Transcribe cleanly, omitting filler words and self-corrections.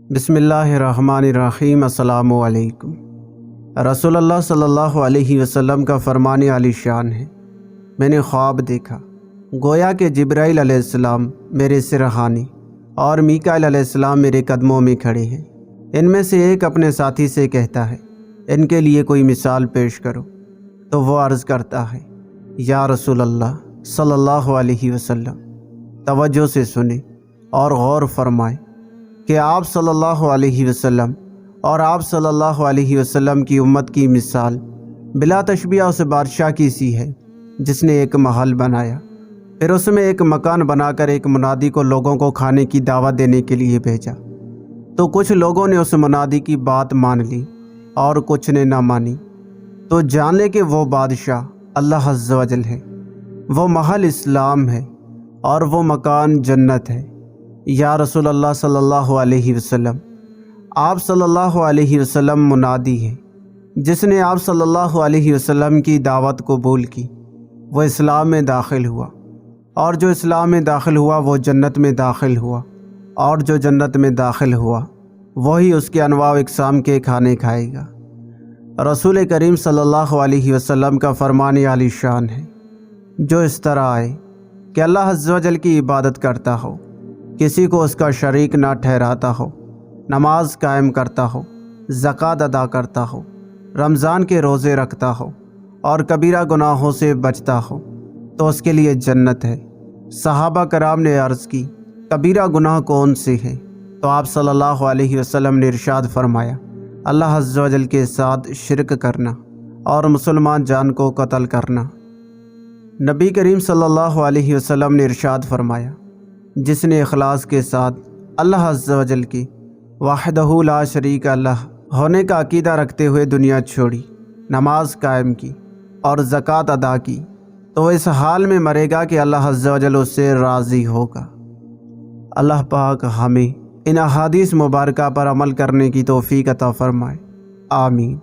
بسم اللہ الرحمن الرحیم۔ السلام علیکم۔ رسول اللہ صلی اللہ علیہ وسلم کا فرمان عالی شان ہے، میں نے خواب دیکھا گویا کہ جبرائیل علیہ السلام میرے سرحانی اور میکائیل علیہ السلام میرے قدموں میں کھڑے ہیں۔ ان میں سے ایک اپنے ساتھی سے کہتا ہے، ان کے لیے کوئی مثال پیش کرو، تو وہ عرض کرتا ہے، یا رسول اللہ صلی اللہ علیہ وسلم، توجہ سے سنیں اور غور فرمائیں کہ آپ صلی اللہ علیہ وسلم اور آپ صلی اللہ علیہ وسلم کی امت کی مثال بلا تشبیہ اس بادشاہ کی سی ہے جس نے ایک محل بنایا، پھر اس میں ایک مکان بنا کر ایک منادی کو لوگوں کو کھانے کی دعوت دینے کے لیے بھیجا۔ تو کچھ لوگوں نے اس منادی کی بات مان لی اور کچھ نے نہ مانی۔ تو جان لے کہ وہ بادشاہ اللہ عز و جل ہے، وہ محل اسلام ہے اور وہ مکان جنت ہے۔ یا رسول اللہ صلی اللہ علیہ وسلم، آپ صلی اللہ علیہ وسلم منادی ہے جس نے آپ صلی اللہ علیہ وسلم کی دعوت قبول کی، وہ اسلام میں داخل ہوا، اور جو اسلام میں داخل ہوا وہ جنت میں داخل ہوا، اور جو جنت میں داخل ہوا وہی اس کے انواع و اقسام کے کھانے کھائے گا۔ رسول کریم صلی اللہ علیہ وسلم کا فرمان عالی شان ہے، جو اس طرح آئے کہ اللہ عز و جل کی عبادت کرتا ہو، کسی کو اس کا شریک نہ ٹھہراتا ہو، نماز قائم کرتا ہو، زکوٰۃ ادا کرتا ہو، رمضان کے روزے رکھتا ہو اور کبیرہ گناہوں سے بچتا ہو، تو اس کے لیے جنت ہے۔ صحابہ کرام نے عرض کی، کبیرہ گناہ کون سے ہیں؟ تو آپ صلی اللہ علیہ وسلم نے ارشاد فرمایا، اللہ عز و جل کے ساتھ شرک کرنا اور مسلمان جان کو قتل کرنا۔ نبی کریم صلی اللہ علیہ وسلم نے ارشاد فرمایا، جس نے اخلاص کے ساتھ اللہ عز و جل کی وحدہ لا شریک لہ ہونے کا عقیدہ رکھتے ہوئے دنیا چھوڑی، نماز قائم کی اور زکوٰۃ ادا کی، تو وہ اس حال میں مرے گا کہ اللہ عز و جل اس سے راضی ہوگا۔ اللہ پاک ہمیں ان احادیث مبارکہ پر عمل کرنے کی توفیق عطا فرمائے، آمین۔